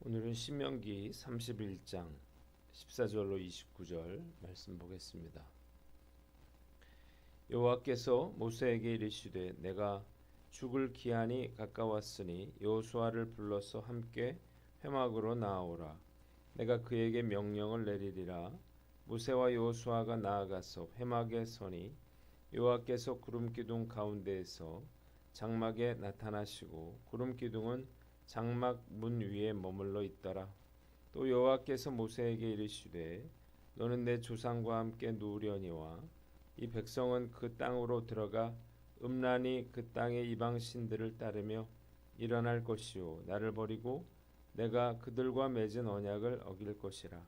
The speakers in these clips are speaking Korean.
오늘은 신명기 31장 14절로 29절 말씀 보겠습니다. 여호와께서 모세에게 이르시되 내가 죽을 기한이 가까웠으니 여호수아를 불러서 함께 회막으로 나아오라. 내가 그에게 명령을 내리리라. 모세와 여호수아가 나아가서 회막에 서니 여호와께서 구름 기둥 가운데에서 장막에 나타나시고 구름 기둥은 장막 문 위에 머물러 있더라. 또 여호와께서 모세에게 이르시되 너는 내 조상과 함께 누우려니와 이 백성은 그 땅으로 들어가 음란히 그 땅의 이방 신들을 따르며 일어날 것이요 나를 버리고 내가 그들과 맺은 언약을 어길 것이라.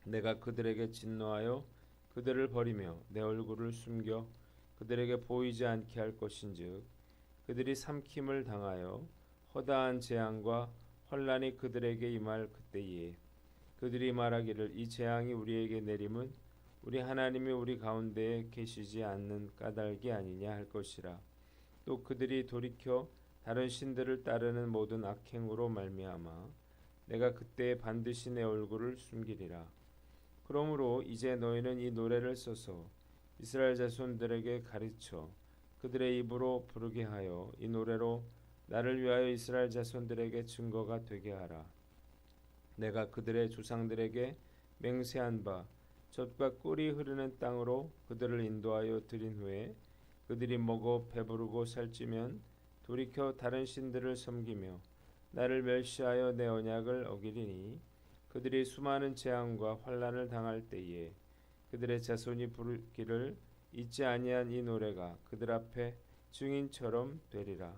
내가 그들에게 진노하여 그들을 버리며 내 얼굴을 숨겨 그들에게 보이지 않게 할 것인즉 그들이 삼킴을 당하여 허다한 재앙과 환난이 그들에게 임할 그때에 그들이 말하기를 이 재앙이 우리에게 내림은 우리 하나님이 우리 가운데에 계시지 않는 까닭이 아니냐 할 것이라. 또 그들이 돌이켜 다른 신들을 따르는 모든 악행으로 말미암아 내가 그때에 반드시 내 얼굴을 숨기리라. 그러므로 이제 너희는 이 노래를 써서 이스라엘 자손들에게 가르쳐 그들의 입으로 부르게 하여 이 노래로 나를 위하여 이스라엘 자손들에게 증거가 되게 하라. 내가 그들의 조상들에게 맹세한 바 젖과 꿀이 흐르는 땅으로 그들을 인도하여 들인 후에 그들이 먹어 배부르고 살찌면 돌이켜 다른 신들을 섬기며 나를 멸시하여 내 언약을 어기리니 그들이 수많은 재앙과 환난을 당할 때에 그들의 자손이 부르기를 잊지 아니한 이 노래가 그들 앞에 증인처럼 되리라.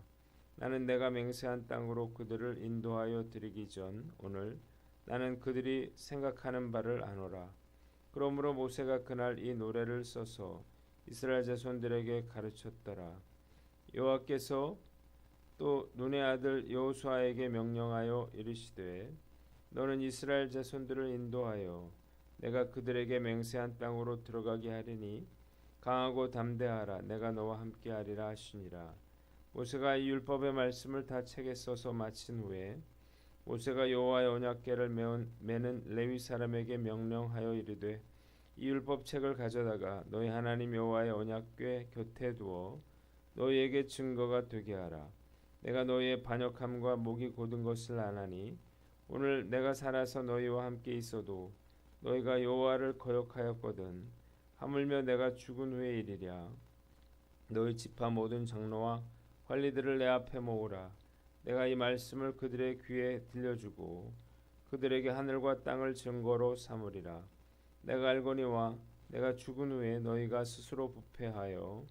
나는 내가 맹세한 땅으로 그들을 인도하여 드리기 전 오늘 나는 그들이 생각하는 바를 아노라. 그러므로 모세가 그날 이 노래를 써서 이스라엘 자손들에게 가르쳤더라. 여호와께서 또 눈의 아들 여호수아에게 명령하여 이르시되 너는 이스라엘 자손들을 인도하여 내가 그들에게 맹세한 땅으로 들어가게 하리니 강하고 담대하라. 내가 너와 함께 하리라 하시니라. 모세가 이 율법의 말씀을 다 책에 써서 마친 후에 모세가 여호와의 언약궤를 매는 레위 사람에게 명령하여 이르되 이 율법책을 가져다가 너희 하나님 여호와의 언약궤 곁에 두어 너희에게 증거가 되게 하라. 내가 너희의 반역함과 목이 곧은 것을 아나니 오늘 내가 살아서 너희와 함께 있어도 너희가 여호와를 거역하였거든 하물며 내가 죽은 후에 이르랴. 너희 지파 모든 장로와 관리들을 내 앞에 모으라. 내가 이 말씀을 그들의 귀에 들려주고 그들에게 하늘과 땅을 증거로 삼으리라. 내가 알거니와 내가 죽은 후에 너희가 스스로 부패하여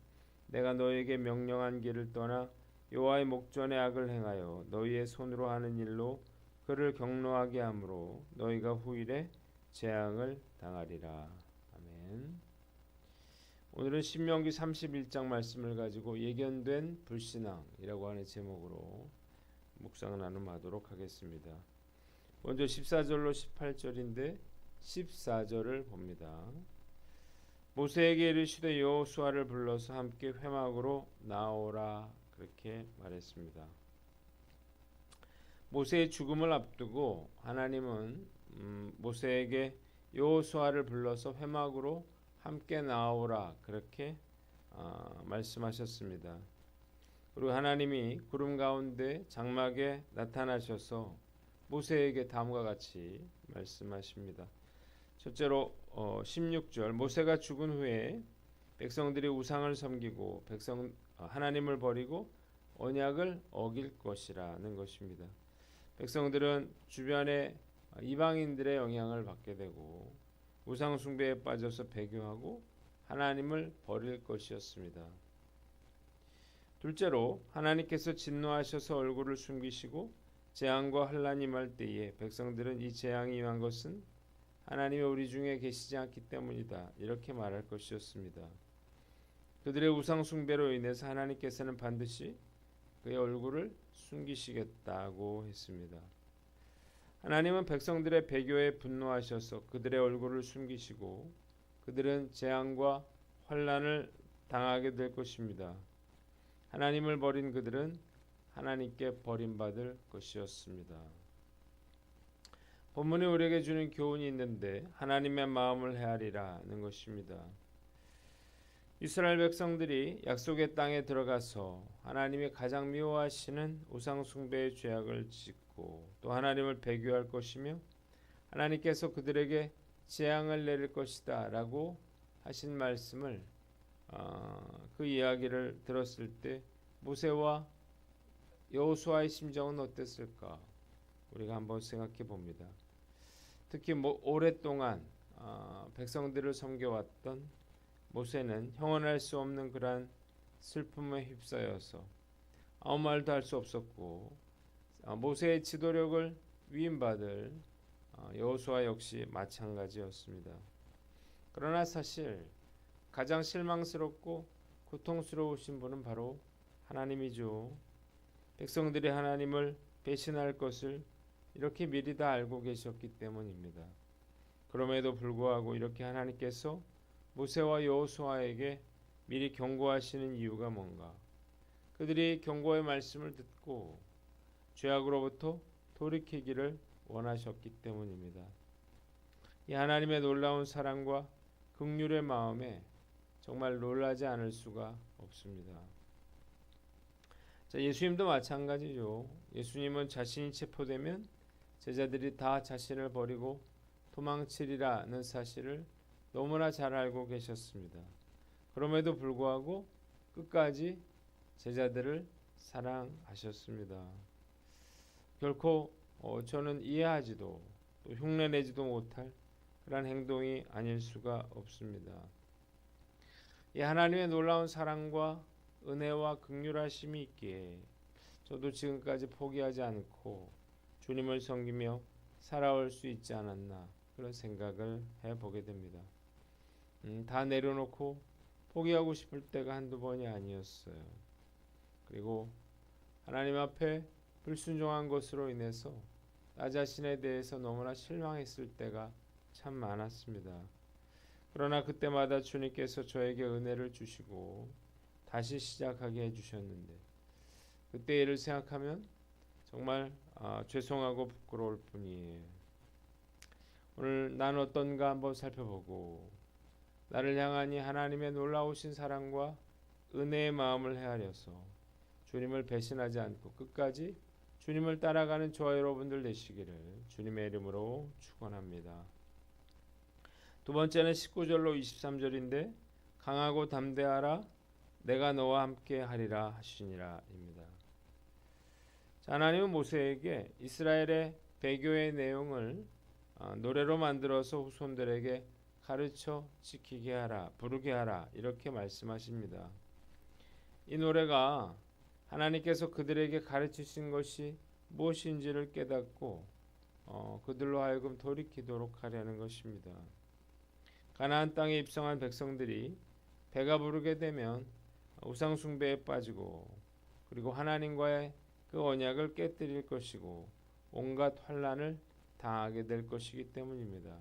내가 너희에게 명령한 길을 떠나 여호와의 목전에 악을 행하여 너희의 손으로 하는 일로 그를 경노하게 하므로 너희가 후일에 재앙을 당하리라. 아멘. 오늘은 신명기 31장 말씀을 가지고 예견된 불신앙이라고 하는 제목으로 묵상 나눔하도록 하겠습니다. 먼저 14절로 18절인데 14절을 봅니다. 모세에게 이르시되 여호수아를 불러서 함께 회막으로 나오라 그렇게 말했습니다. 모세의 죽음을 앞두고 하나님은 모세에게 여호수아를 불러서 회막으로 함께 나오라 그렇게 말씀하셨습니다. 그리고 하나님이 구름 가운데 장막에 나타나셔서 모세에게 다음과 같이 말씀하십니다. 첫째로 16절 모세가 죽은 후에 백성들이 우상을 섬기고 하나님을 버리고 언약을 어길 것이라는 것입니다. 백성들은 주변의 이방인들의 영향을 받게 되고 우상 숭배에 빠져서 배교하고 하나님을 버릴 것이었습니다. 둘째로 하나님께서 진노하셔서 얼굴을 숨기시고 재앙과 환난이 임할 때에 백성들은 이 재앙이 임한 것은 하나님이 우리 중에 계시지 않기 때문이다 이렇게 말할 것이었습니다. 그들의 우상 숭배로 인해서 하나님께서는 반드시 그의 얼굴을 숨기시겠다고 했습니다. 하나님은 백성들의 배교에 분노하셔서 그들의 얼굴을 숨기시고 그들은 재앙과 환난을 당하게 될 것입니다. 하나님을 버린 그들은 하나님께 버림받을 것이었습니다. 본문이 우리에게 주는 교훈이 있는데 하나님의 마음을 헤아리라는 것입니다. 이스라엘 백성들이 약속의 땅에 들어가서 하나님이 가장 미워하시는 우상 숭배의 죄악을 짓고 또 하나님을 배교할 것이며 하나님께서 그들에게 재앙을 내릴 것이다 라고 하신 말씀을 그 이야기를 들었을 때 모세와 여호수아의 심정은 어땠을까? 우리가 한번 생각해 봅니다. 특히 오랫동안 백성들을 섬겨왔던 모세는 형언할 수 없는 그러한 슬픔에 휩싸여서 아무 말도 할 수 없었고 모세의 지도력을 위임받을 여호수아 역시 마찬가지였습니다. 그러나 사실 가장 실망스럽고 고통스러우신 분은 바로 하나님이죠. 백성들이 하나님을 배신할 것을 이렇게 미리 다 알고 계셨기 때문입니다. 그럼에도 불구하고 이렇게 하나님께서 모세와 여호수아에게 미리 경고하시는 이유가 뭔가? 그들이 경고의 말씀을 듣고 죄악으로부터 돌이키기를 원하셨기 때문입니다. 이 하나님의 놀라운 사랑과 긍휼의 마음에 정말 놀라지 않을 수가 없습니다. 자, 예수님도 마찬가지죠. 예수님은 자신이 체포되면 제자들이 다 자신을 버리고 도망치리라는 사실을 너무나 잘 알고 계셨습니다. 그럼에도 불구하고 끝까지 제자들을 사랑하셨습니다. 결코 저는 이해하지도 또 흉내내지도 못할 그런 행동이 아닐 수가 없습니다. 이 하나님의 놀라운 사랑과 은혜와 긍휼하심이 있기에 저도 지금까지 포기하지 않고 주님을 섬기며 살아올 수 있지 않았나 그런 생각을 해보게 됩니다. 다 내려놓고 포기하고 싶을 때가 한두 번이 아니었어요. 그리고 하나님 앞에 불순종한 것으로 인해서 나 자신에 대해서 너무나 실망했을 때가 참 많았습니다. 그러나 그때마다 주님께서 저에게 은혜를 주시고 다시 시작하게 해주셨는데 그때 일을 생각하면 정말 죄송하고 부끄러울 뿐이에요. 오늘 난 어떤가 한번 살펴보고 나를 향하니 하나님의 놀라우신 사랑과 은혜의 마음을 헤아려서 주님을 배신하지 않고 끝까지 주님을 따라가는 저와 여러분들 되시기를 주님의 이름으로 축원합니다. 두 번째는 19절로 23절인데 강하고 담대하라 내가 너와 함께 하리라 하시니라입니다. 하나님은 모세에게 이스라엘의 배교의 내용을 노래로 만들어서 후손들에게 가르쳐 지키게 하라, 부르게 하라 이렇게 말씀하십니다. 이 노래가 하나님께서 그들에게 가르치신 것이 무엇인지를 깨닫고 그들로 하여금 돌이키도록 하려는 것입니다. 가나안 땅에 입성한 백성들이 배가 부르게 되면 우상 숭배에 빠지고 그리고 하나님과의 그 언약을 깨뜨릴 것이고 온갖 환난을 당하게 될 것이기 때문입니다.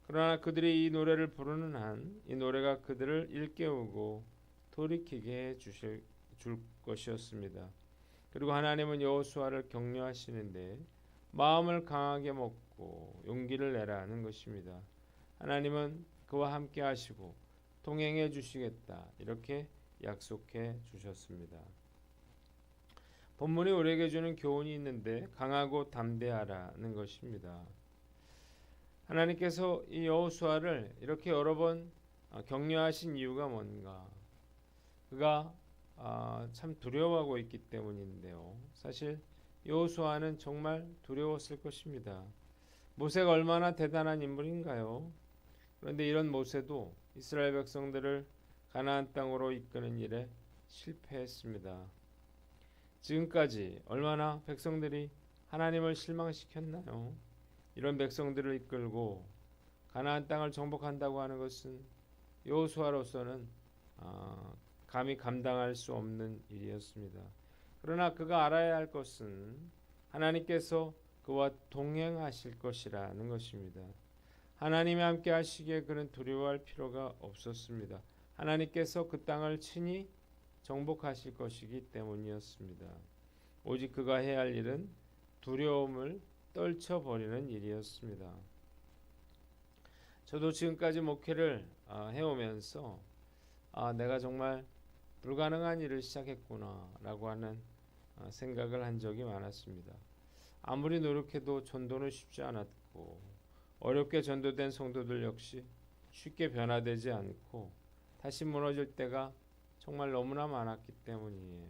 그러나 그들이 이 노래를 부르는 한 이 노래가 그들을 일깨우고 돌이키게 해 줄 것이었습니다. 그리고 하나님은 여호수아를 격려하시는데 마음을 강하게 먹고 용기를 내라는 것입니다. 하나님은 그와 함께 하시고 동행해 주시겠다 이렇게 약속해 주셨습니다. 본문이 우리에게 주는 교훈이 있는데 강하고 담대하라는 것입니다. 하나님께서 이 여호수아를 이렇게 여러 번 격려하신 이유가 뭔가? 그가 참 두려워하고 있기 때문인데요. 사실 여호수아는 정말 두려웠을 것입니다. 모세가 얼마나 대단한 인물인가요? 그런데 이런 모세도 이스라엘 백성들을 가나안 땅으로 이끄는 일에 실패했습니다. 지금까지 얼마나 백성들이 하나님을 실망시켰나요? 이런 백성들을 이끌고 가나안 땅을 정복한다고 하는 것은 여호수아로서는 감히 감당할 수 없는 일이었습니다. 그러나 그가 알아야 할 것은 하나님께서 그와 동행하실 것이라는 것입니다. 하나님이 함께 하시기에 그는 두려워할 필요가 없었습니다. 하나님께서 그 땅을 친히 정복하실 것이기 때문이었습니다. 오직 그가 해야 할 일은 두려움을 떨쳐버리는 일이었습니다. 저도 지금까지 목회를 해오면서 내가 정말 불가능한 일을 시작했구나 라고 하는 생각을 한 적이 많았습니다. 아무리 노력해도 전도는 쉽지 않았고 어렵게 전도된 성도들 역시 쉽게 변화되지 않고 다시 무너질 때가 정말 너무나 많았기 때문이에요.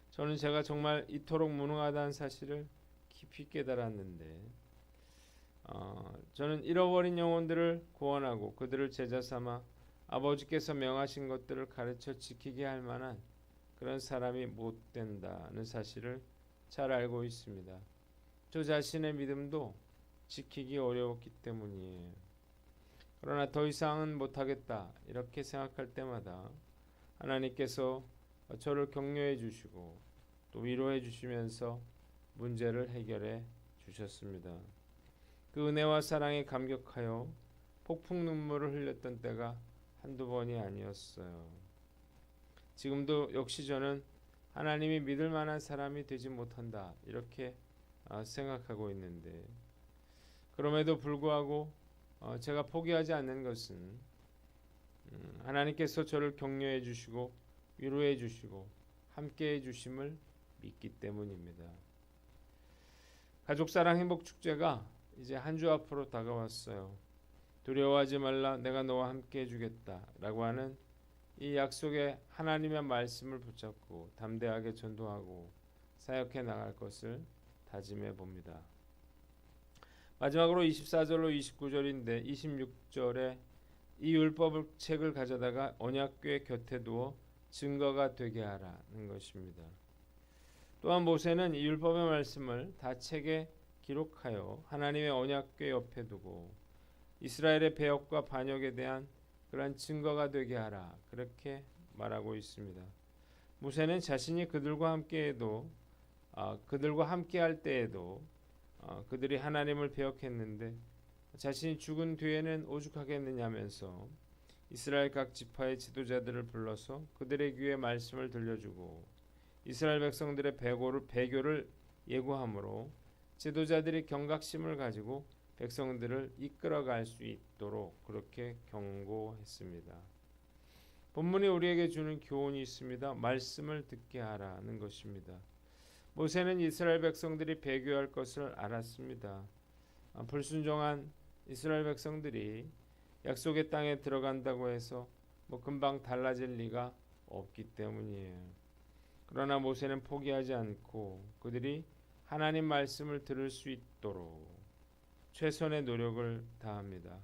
저는 제가 정말 이토록 무능하다는 사실을 깊이 깨달았는데 저는 잃어버린 영혼들을 구원하고 그들을 제자 삼아 아버지께서 명하신 것들을 가르쳐 지키게 할 만한 그런 사람이 못 된다는 사실을 잘 알고 있습니다. 저 자신의 믿음도 지키기 어려웠기 때문이에요. 그러나 더 이상은 못하겠다 이렇게 생각할 때마다 하나님께서 저를 격려해 주시고 또 위로해 주시면서 문제를 해결해 주셨습니다. 그 은혜와 사랑에 감격하여 폭풍 눈물을 흘렸던 때가 한두 번이 아니었어요. 지금도 역시 저는 하나님이 믿을 만한 사람이 되지 못한다 이렇게 생각하고 있는데 그럼에도 불구하고 제가 포기하지 않는 것은 하나님께서 저를 격려해 주시고 위로해 주시고 함께해 주심을 믿기 때문입니다. 가족사랑 행복축제가 이제 한 주 앞으로 다가왔어요. 두려워하지 말라 내가 너와 함께해 주겠다 라고 하는 이 약속의 하나님의 말씀을 붙잡고 담대하게 전도하고 사역해 나갈 것을 다짐해 봅니다. 마지막으로 24절로 29절인데 26절에 이 율법 책을 가져다가 언약궤 곁에 두어 증거가 되게 하라는 것입니다. 또한 모세는 이 율법의 말씀을 다 책에 기록하여 하나님의 언약궤 옆에 두고 이스라엘의 배역과 반역에 대한 그러한 증거가 되게 하라 그렇게 말하고 있습니다. 모세는 자신이 그들과 함께해도 그들과 함께할 때에도 그들이 하나님을 배역했는데 자신이 죽은 뒤에는 오죽하겠느냐면서 이스라엘 각 지파의 지도자들을 불러서 그들의 귀에 말씀을 들려주고 이스라엘 백성들의 배교를 예고함으로 지도자들이 경각심을 가지고 백성들을 이끌어갈 수 있도록 그렇게 경고했습니다. 본문이 우리에게 주는 교훈이 있습니다. 말씀을 듣게 하라는 것입니다. 모세는 이스라엘 백성들이 배교할 것을 알았습니다. 불순종한 이스라엘 백성들이 약속의 땅에 들어간다고 해서 금방 달라질 리가 없기 때문이에요. 그러나 모세는 포기하지 않고 그들이 하나님 말씀을 들을 수 있도록 최선의 노력을 다합니다.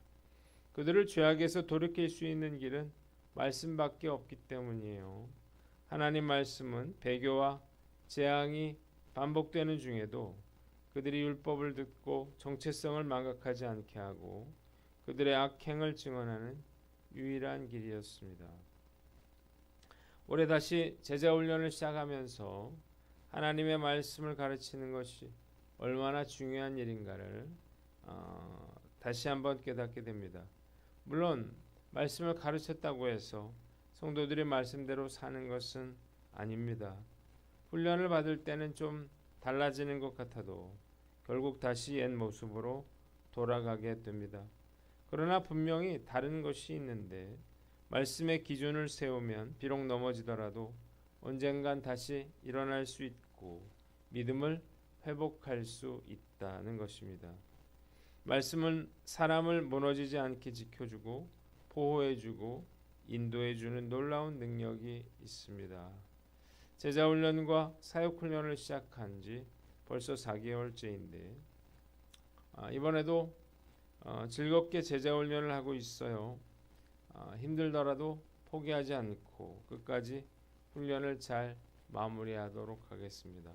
그들을 죄악에서 돌이킬 수 있는 길은 말씀밖에 없기 때문이에요. 하나님 말씀은 배교와 재앙이 반복되는 중에도 그들이 율법을 듣고 정체성을 망각하지 않게 하고 그들의 악행을 증언하는 유일한 길이었습니다. 올해 다시 제자 훈련을 시작하면서 하나님의 말씀을 가르치는 것이 얼마나 중요한 일인가를 다시 한번 깨닫게 됩니다. 물론 말씀을 가르쳤다고 해서 성도들이 말씀대로 사는 것은 아닙니다. 훈련을 받을 때는 좀 달라지는 것 같아도 결국 다시 옛 모습으로 돌아가게 됩니다. 그러나 분명히 다른 것이 있는데 말씀의 기준을 세우면 비록 넘어지더라도 언젠간 다시 일어날 수 있고 믿음을 회복할 수 있다는 것입니다. 말씀은 사람을 무너지지 않게 지켜주고 보호해주고 인도해주는 놀라운 능력이 있습니다. 제자훈련과 사역훈련을 시작한 지 벌써 4개월째인데 이번에도 즐겁게 제자훈련을 하고 있어요. 힘들더라도 포기하지 않고 끝까지 훈련을 잘 마무리하도록 하겠습니다.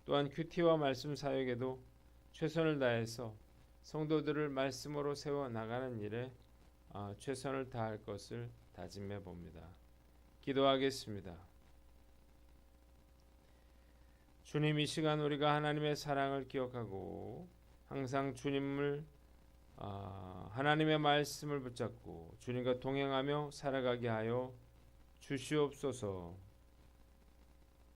또한 큐티와 말씀 사역에도 최선을 다해서 성도들을 말씀으로 세워 나가는 일에 최선을 다할 것을 다짐해 봅니다. 기도하겠습니다. 주님, 이 시간 우리가 하나님의 사랑을 기억하고 항상 주님을 하나님의 말씀을 붙잡고 주님과 동행하며 살아가게 하여 주시옵소서.